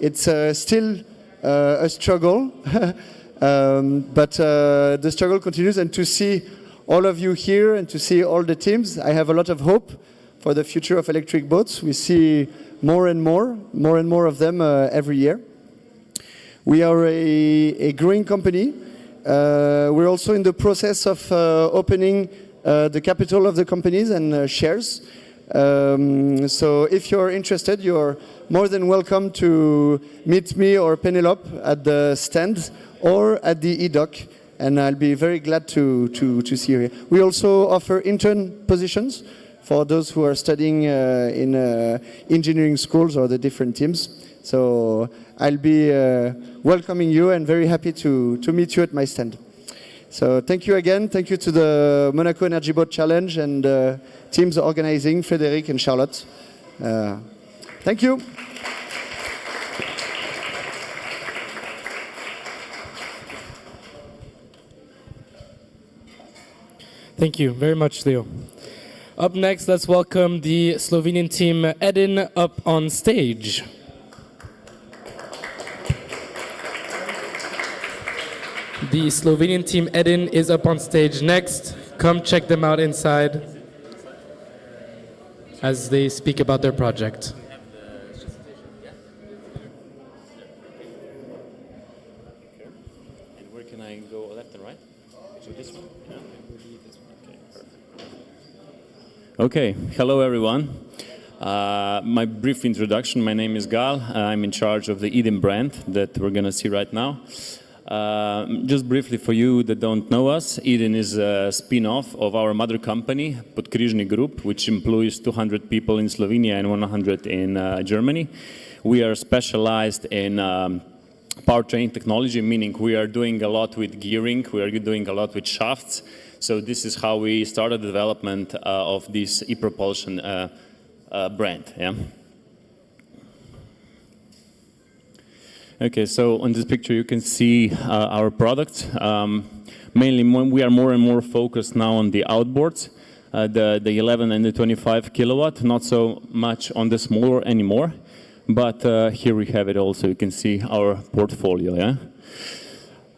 It's still a struggle, but the struggle continues. And to see all of you here and to see all the teams, I have a lot of hope for the future of electric boats. We see more and more of them every year. We are a growing company. We're also in the process of opening the capital of the companies and shares. So if you're interested, you're more than welcome to meet me or Penelope at the stand or at the e-dock, and I'll be very glad to see you here. We also offer intern positions for those who are studying in engineering schools or the different teams. So I'll be welcoming you and very happy to meet you at my stand. So thank you again. Thank you to the Monaco Energy Boat Challenge and teams organizing, Frédéric and Charlotte. Thank you. Thank you very much, Leo. Up next, let's welcome the Slovenian team Edin up on stage. The Slovenian team Edin is up on stage next. Come check them out inside as they speak about their project. And where can I go, left and right? So this one? Yeah. Okay, hello everyone. My brief introduction, my name is Gal. I'm in charge of the Edin brand that we're going to see right now. Just briefly for you that don't know us, Edin is a spin-off of our mother company, Podkrižni Group, which employs 200 people in Slovenia and 100 in Germany. We are specialized in powertrain technology, meaning we are doing a lot with gearing, we are doing a lot with shafts. So this is how we started the development of this e-propulsion brand. Yeah. Okay, so on this picture you can see our products. Mainly we are more and more focused now on the outboards, the 11 and the 25 kilowatt, not so much on the smaller anymore. But here we have it also, you can see our portfolio. Yeah.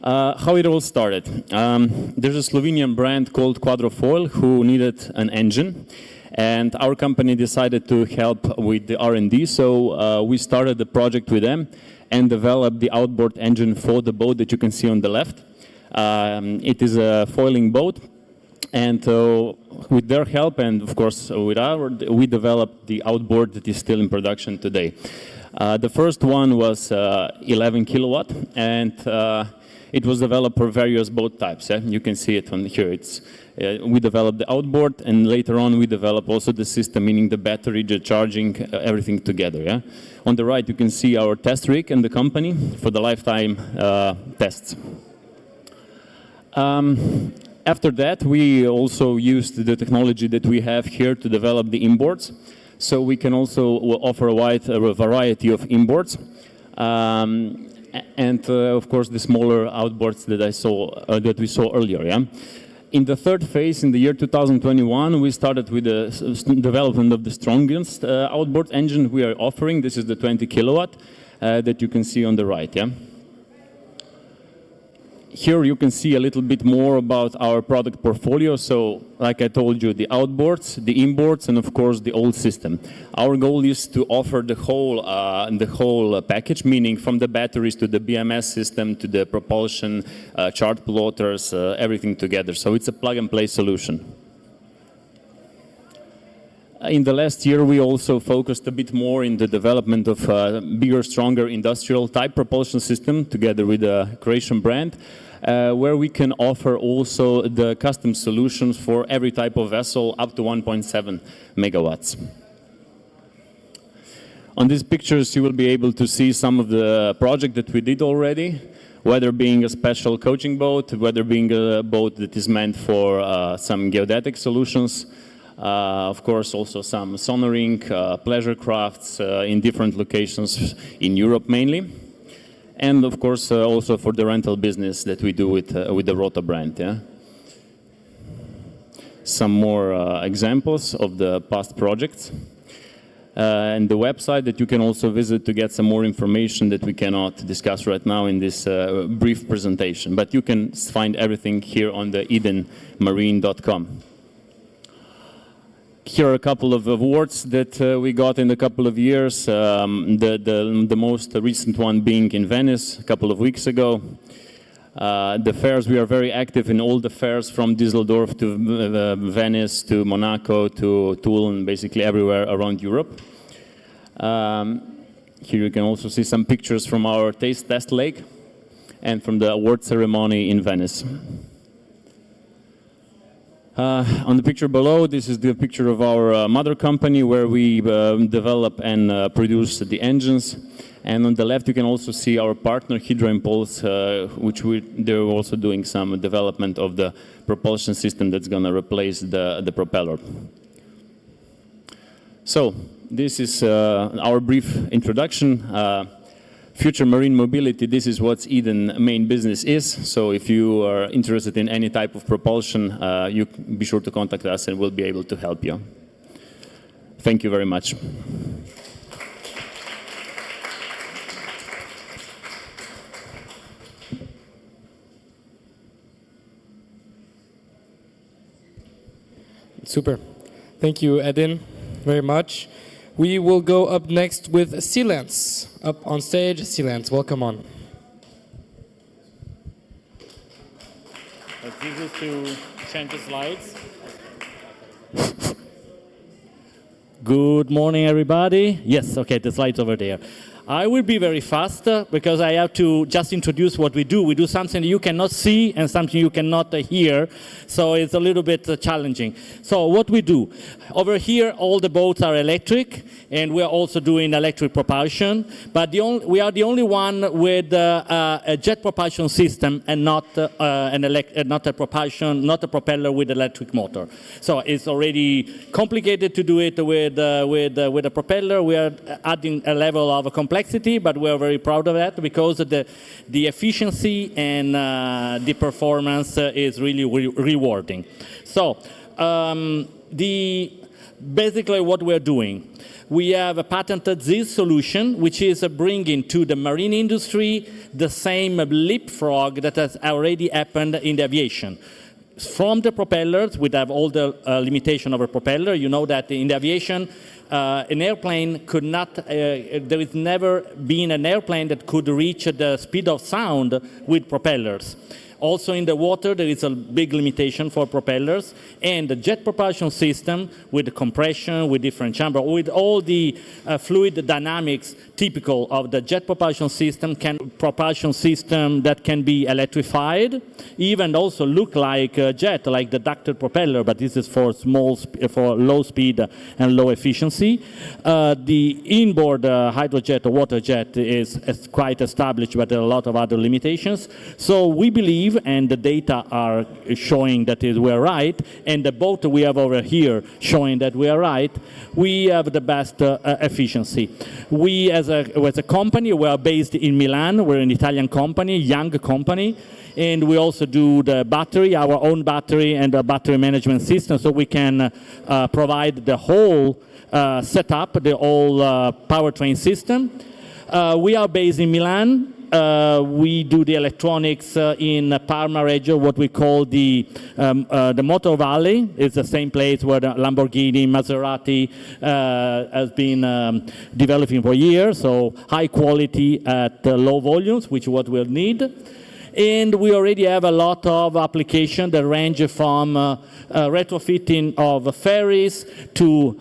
How it all started. There's a Slovenian brand called Quadrofoil who needed an engine, and our company decided to help with the R&D, so we started the project with them and developed the outboard engine for the boat that you can see on the left. It is a foiling boat, and with their help and of course with ours, we developed the outboard that is still in production today. The first one was 11 kilowatt, and it was developed for various boat types. Yeah? You can see it on here. We developed the outboard, and later on we developed also the system, meaning the battery, the charging, everything together. Yeah? On the right you can see our test rig and the company for the lifetime tests. After that we also used the technology that we have here to develop the inboards. So we can also offer a wide variety of inboards. And of course the smaller outboards that we saw earlier. Yeah? In the third phase, in the year 2021, we started with the development of the strongest outboard engine we are offering. This is the 20 kilowatt that you can see on the right. Yeah? Here you can see a little bit more about our product portfolio. So, like I told you, the outboards, the inboards, and of course the old system. Our goal is to offer the whole package, meaning from the batteries to the BMS system to the propulsion, chart plotters, everything together. So it's a plug-and-play solution. In the last year, we also focused a bit more in the development of a bigger, stronger industrial type propulsion system together with the Croatian brand, where we can offer also the custom solutions for every type of vessel up to 1.7 megawatts. On these pictures, you will be able to see some of the project that we did already, whether being a special coaching boat, whether being a boat that is meant for some geodetic solutions. Of course, also some sonaring, pleasure crafts in different locations in Europe mainly. And of course, also for the rental business that we do with the Rota brand. Yeah? Some more examples of the past projects. and the website that you can also visit to get some more information that we cannot discuss right now in this brief presentation. But you can find everything here on the edenmarine.com. Here are a couple of awards that we got in a couple of years, the most recent one being in Venice a couple of weeks ago. The fairs, we are very active in all the fairs from Düsseldorf to Venice to Monaco to Toul and basically everywhere around Europe. Here you can also see some pictures from our taste test lake and from the award ceremony in Venice. On the picture below, this is the picture of our mother company where we develop and produce the engines. And on the left, you can also see our partner, Hydro Impulse, which they're also doing some development of the propulsion system that's going to replace the propeller. So this is our brief introduction. Future marine mobility, this is what Eden main business is. So if you are interested in any type of propulsion, you be sure to contact us and we'll be able to help you. Thank you very much. Super. Thank you, Edin, very much. We will go up next with Silence. Up on stage, Silence, welcome on. It's easy to change the slides. Good morning, everybody. Yes, okay, the slide's over there. I will be very fast because I have to just introduce what we do. We do something you cannot see and something you cannot hear, so it's a little bit challenging. So what we do, over here all the boats are electric and we are also doing electric propulsion, but we are the only one with a jet propulsion system and not a propeller with electric motor. So it's already complicated to do it with a propeller. We are adding a level of complexity, but we are very proud of that because the efficiency and the performance is really rewarding. So basically what we're doing, we have a patented this solution, which is bringing to the marine industry the same leapfrog that has already happened in the aviation. From the propellers, we have all the limitation of a propeller. You know that in the aviation, an airplane could not, there has never been an airplane that could reach the speed of sound with propellers. Also in the water, there is a big limitation for propellers, and the jet propulsion system with the compression, with different chamber, with all the fluid dynamics typical of the jet propulsion system that can be electrified, even also look like a jet, like the ducted propeller, but this is for low speed and low efficiency. The inboard hydrojet or water jet is quite established, but there are a lot of other limitations. So we believe, and the data are showing that we are right, and the boat we have over here showing that we are right, we have the best efficiency. We, as a company, we are based in Milan. We're an Italian company, young company, and we also do the battery, our own battery, and the battery management system, so we can provide the whole setup, the whole powertrain system. We are based in Milan. We do the electronics in Parma region, what we call the Motor Valley. It's the same place where the Lamborghini, Maserati has been developing for years. So high quality at low volumes, which is what we'll need. And we already have a lot of applications that range from retrofitting of ferries to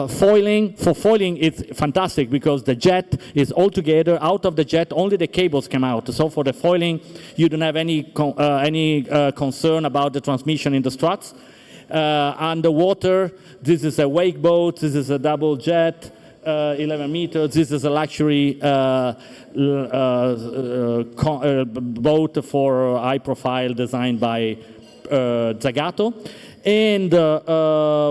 foiling. For foiling, it's fantastic because the jet is all together. Out of the jet, only the cables come out. So for the foiling, you don't have any concern about the transmission in the struts. Underwater, this is a wake boat. This is a double jet. 11 meters. This is a luxury boat for high profile designed by Zagato. And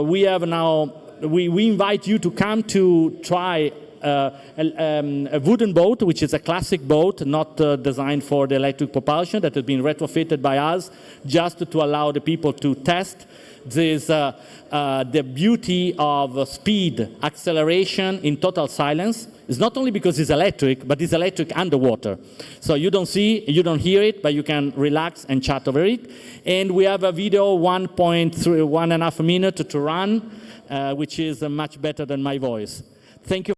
we have now, we invite you to come to try a wooden boat, which is a classic boat, not designed for the electric propulsion, that has been retrofitted by us just to allow the people to test this, the beauty of speed, acceleration in total silence. It's not only because it's electric, but it's electric underwater. So you don't see, you don't hear it, but you can relax and chat over it. And we have a video 1.5 minutes to run, which is much better than my voice. Thank you.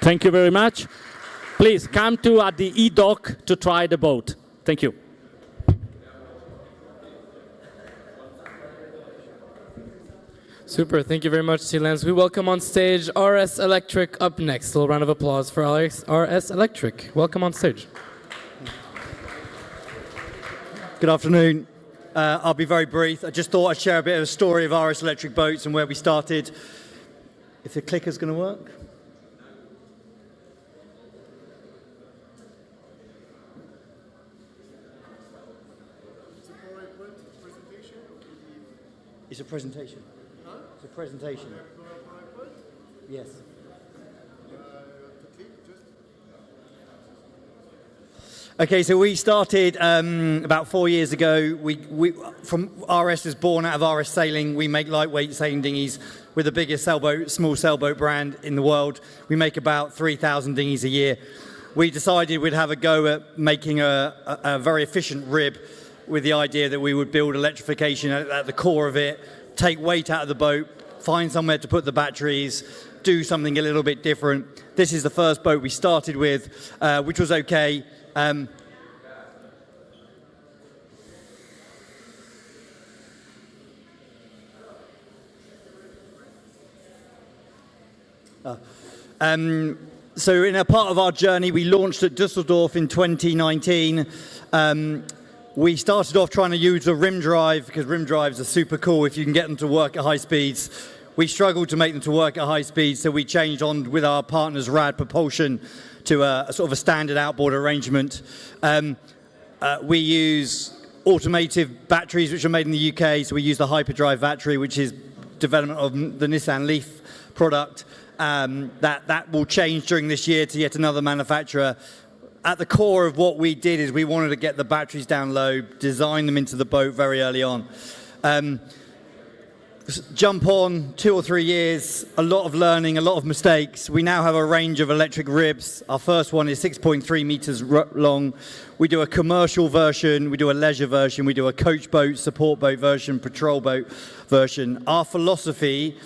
Thank you very much. Please come to at the e-dock to try the boat. Thank you. Super, thank you very much, Silence. We welcome on stage RS Electric up next. A little round of applause for RS Electric. Welcome on stage. Good afternoon. I'll be very brief. I just thought I'd share a bit of a story of RS Electric Boats and where we started. If the clicker's going to work. It's a presentation. Huh? It's a presentation. Yes. Okay, so we started about 4 years ago. From RS was born out of RS Sailing. We make lightweight sailing dinghies. We're the biggest small sailboat brand in the world. We make about 3,000 dinghies a year. We decided we'd have a go at making a very efficient rib, with the idea that we would build electrification at the core of it, take weight out of the boat, find somewhere to put the batteries, do something a little bit different. This is the first boat we started with, which was okay. So in a part of our journey, we launched at Dusseldorf in 2019. We started off trying to use a rim drive, because rim drives are super cool if you can get them to work at high speeds. We struggled to make them to work at high speeds, so we changed on with our partners Rad Propulsion to a sort of a standard outboard arrangement. We use automotive batteries, which are made in the UK, so we use the Hyperdrive battery, which is development of the Nissan Leaf product. That will change during this year to yet another manufacturer. At the core of what we did is we wanted to get the batteries down low, design them into the boat very early on. Jump on 2 or 3 years, a lot of learning, a lot of mistakes. We now have a range of electric ribs. Our first one is 6.3 meters long. We do a commercial version, we do a leisure version, we do a coach boat, support boat version, patrol boat version. Our philosophy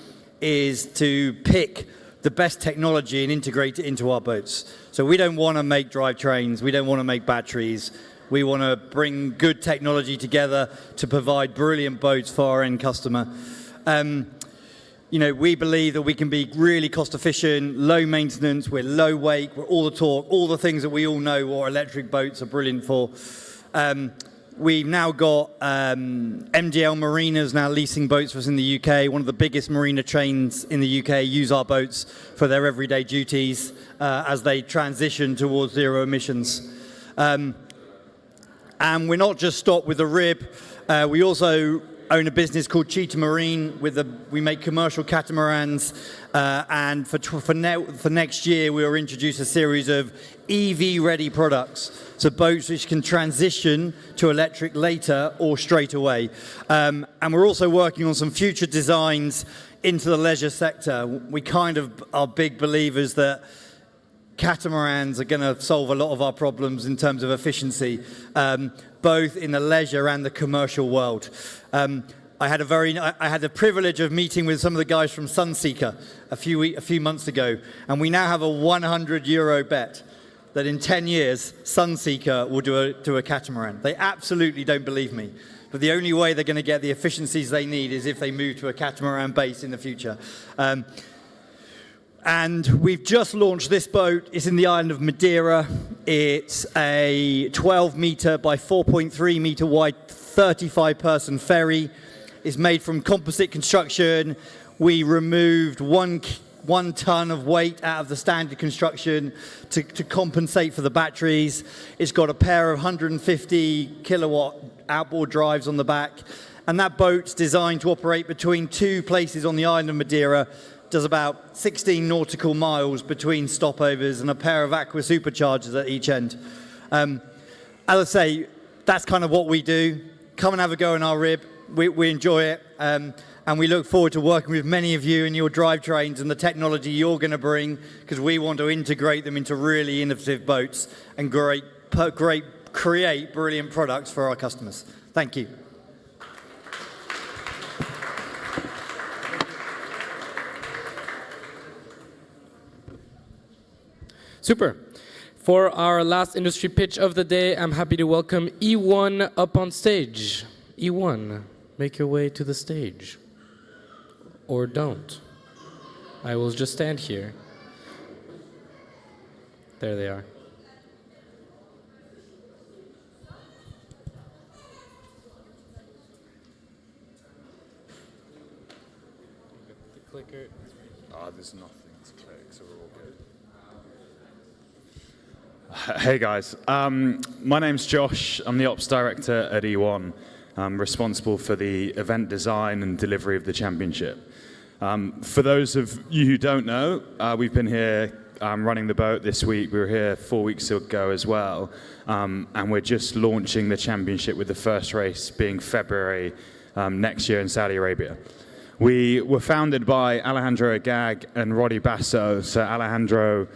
is to pick the best technology and integrate it into our boats. So we don't want to make drivetrains, we don't want to make batteries. We want to bring good technology together to provide brilliant boats for our end customer. You know, we believe that we can be really cost efficient, low maintenance, we're low weight, we're all the torque, all the things that we all know what electric boats are brilliant for. We've now got MGL Marinas now leasing boats for us in the UK. One of the biggest marina chains in the UK use our boats for their everyday duties as they transition towards zero emissions. And we're not just stopped with the rib. We also own a business called Cheetah Marine. We make commercial catamarans. And for next year, we will introduce a series of EV-ready products. So boats which can transition to electric later or straight away. And we're also working on some future designs into the leisure sector. We kind of are big believers that catamarans are going to solve a lot of our problems in terms of efficiency, both in the leisure and the commercial world. I had the privilege of meeting with some of the guys from Sunseeker a few months ago, and we now have a €100 bet that in 10 years Sunseeker will do a catamaran. They absolutely don't believe me, but the only way they're going to get the efficiencies they need is if they move to a catamaran base in the future. And we've just launched this boat. It's in the island of Madeira. It's a 12-meter by 4.3-meter wide, 35-person ferry. It's made from composite construction. We removed one ton of weight out of the standard construction to compensate for the batteries. It's got a pair of 150 kilowatt outboard drives on the back. And that boat's designed to operate between two places on the island of Madeira. Does about 16 nautical miles between stopovers and a pair of aqua superchargers at each end. As I say, that's kind of what we do. Come and have a go in our rib. We enjoy it. And we look forward to working with many of you in your drivetrains and the technology you're going to bring, because we want to integrate them into really innovative boats and create brilliant products for our customers. Thank you. Super. For our last industry pitch of the day, I'm happy to welcome E1 up on stage. E1, make your way to the stage. Or don't. I will just stand here. There they are. The clicker. There's nothing to click, so we're all good. Hey guys, my name's Josh. I'm the Ops Director at E1. I'm responsible for the event design and delivery of the championship. For those of you who don't know, we've been here running the boat this week. We were here 4 weeks ago as well. And we're just launching the championship with the first race being February next year in Saudi Arabia. We were founded by Alejandro Agag and Roddy Basso. So Alejandro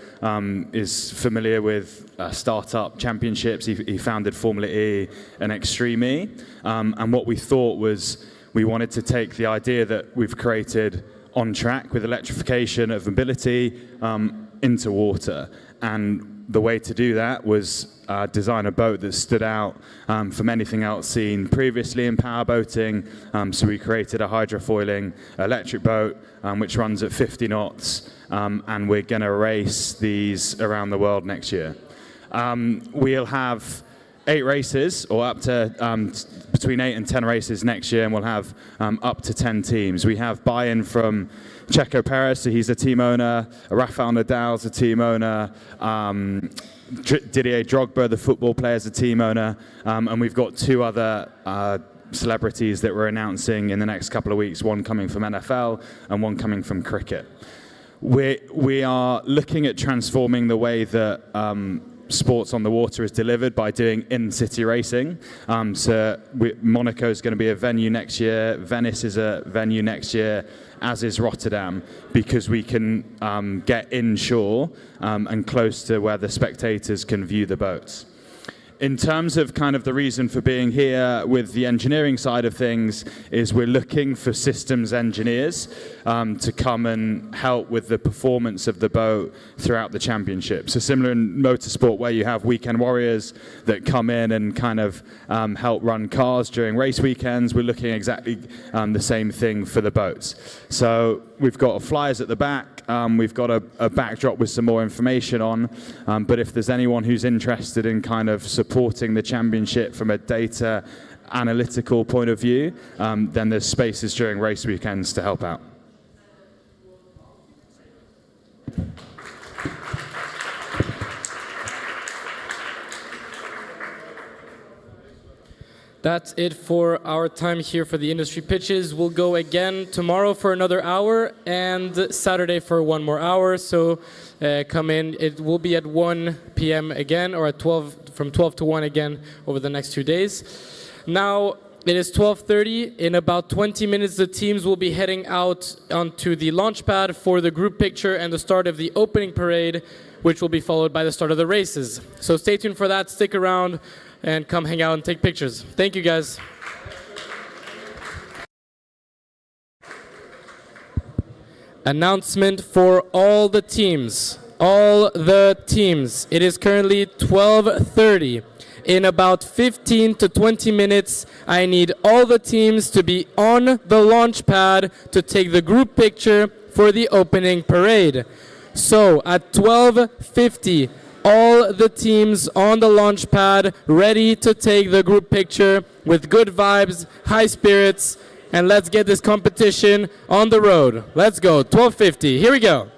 is familiar with startup championships. He founded Formula E and Extreme E. And what we thought was we wanted to take the idea that we've created on track with electrification of mobility into water. And the way to do that was design a boat that stood out from anything else seen previously in powerboating. So we created a hydrofoiling electric boat which runs at 50 knots, and we're going to race these around the world next year. We'll have 8 races, or up to between 8 and 10 races next year, and we'll have up to 10 teams. We have buy-in from Checo Perez, so he's a team owner. Rafael Nadal's a team owner. Didier Drogba, the football player, is a team owner. And we've got 2 other celebrities that we're announcing in the next couple of weeks, one coming from NFL and one coming from cricket. We are looking at transforming the way that sports on the water is delivered by doing in-city racing. Monaco is going to be a venue next year. Venice is a venue next year, as is Rotterdam, because we can get inshore and close to where the spectators can view the boats. in terms of kind of the reason for being here with the engineering side of things is we're looking for systems engineers to come and help with the performance of the boat throughout the championship. So similar in motorsport where you have weekend warriors that come in and kind of help run cars during race weekends, we're looking exactly the same thing for the boats. So we've got flyers at the back. We've got a backdrop with some more information on, but if there's anyone who's interested in kind of supporting the championship from a data analytical point of view, then there's spaces during race weekends to help out. That's it for our time here for the industry pitches. We'll go again tomorrow for another hour and Saturday for one more hour. So come in. It will be at 1 p.m. again, or at 12, from 12 to 1 again over the next 2 days. Now it is 12:30. In about 20 minutes, the teams will be heading out onto the launch pad for the group picture and the start of the opening parade, which will be followed by the start of the races. So stay tuned for that. Stick around and come hang out and take pictures. Thank you, guys. Announcement for all the teams. All the teams. It is currently 12:30. In about 15 to 20 minutes, I need all the teams to be on the launch pad to take the group picture for the opening parade. So at 12:50, all the teams on the launch pad ready to take the group picture with good vibes, high spirits, and let's get this competition on the road. Let's go, 12:50, here we go.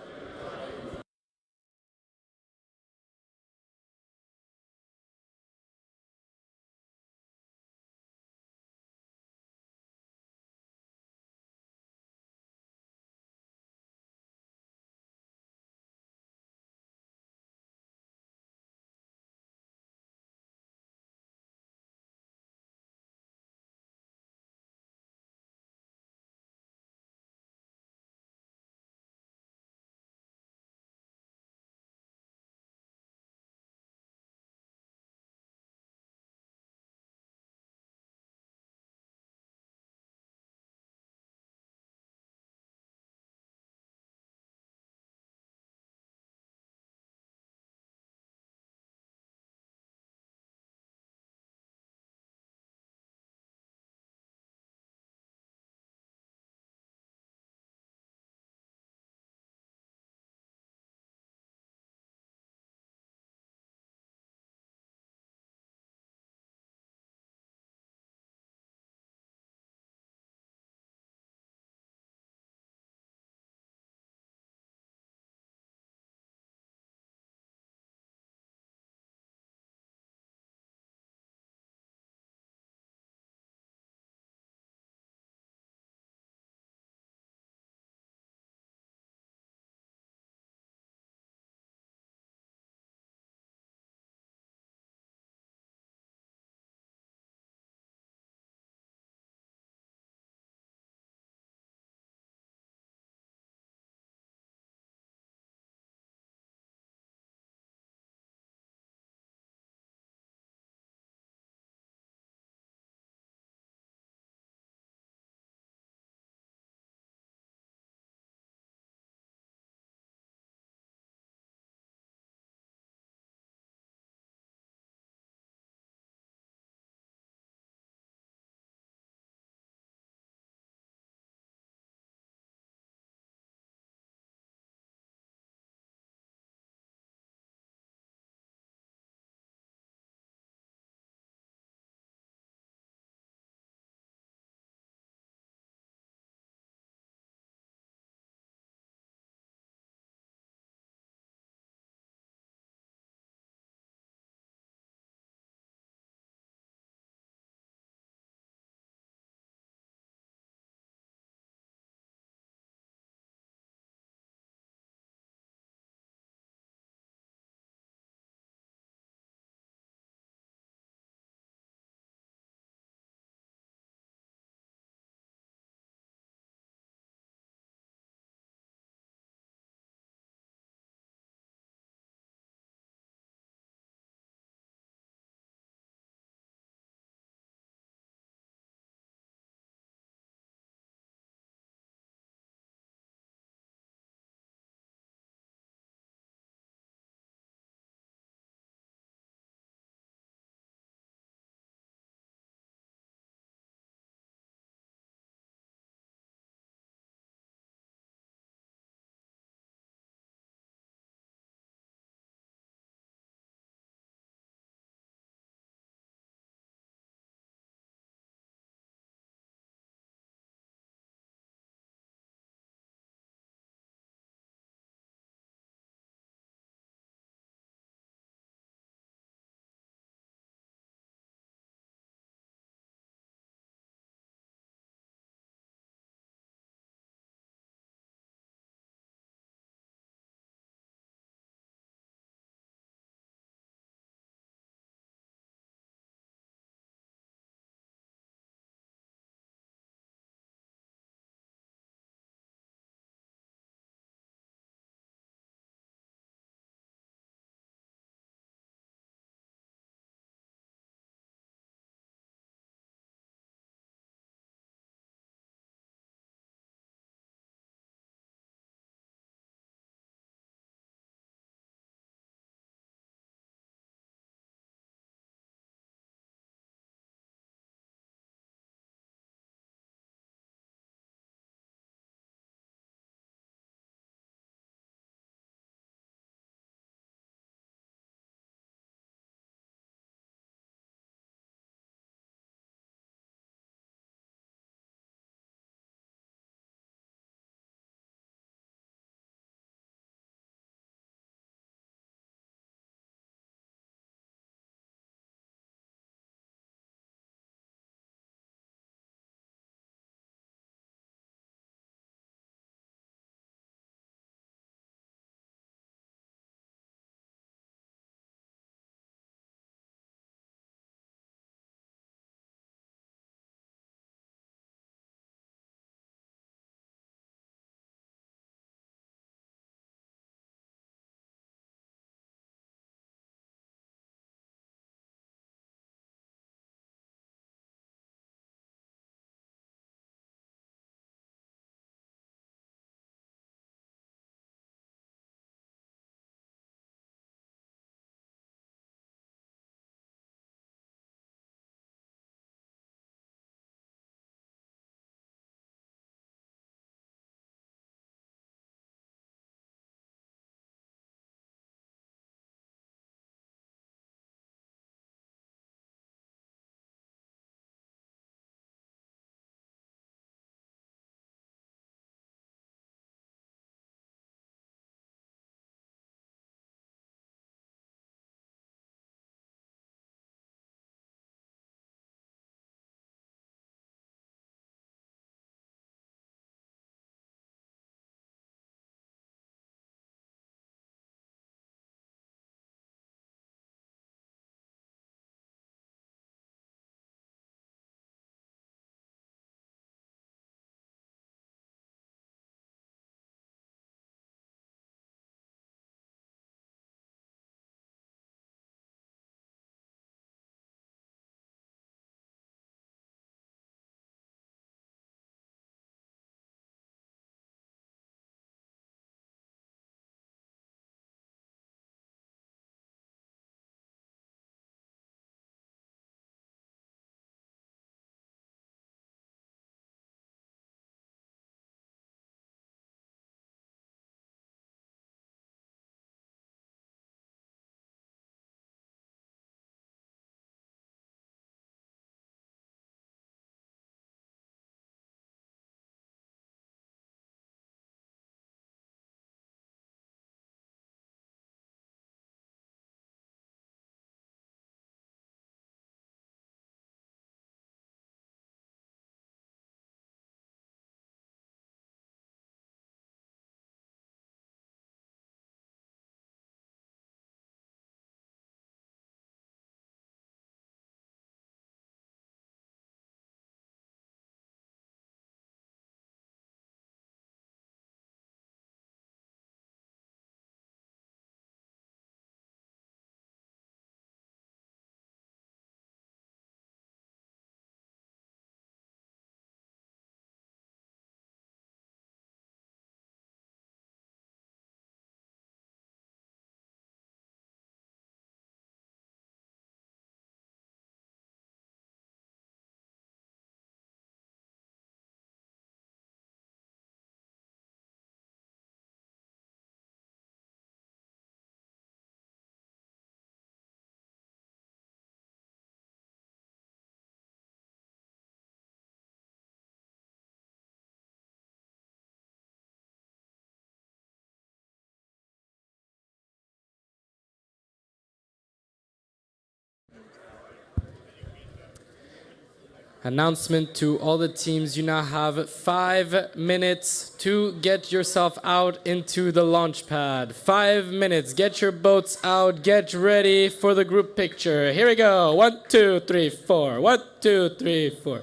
Announcement to all the teams, you now have 5 minutes to get yourself out into the launch pad. 5 minutes, get your boats out, get ready for the group picture. Here we go, 1, 2, 3, 4, 1, 2, 3, 4.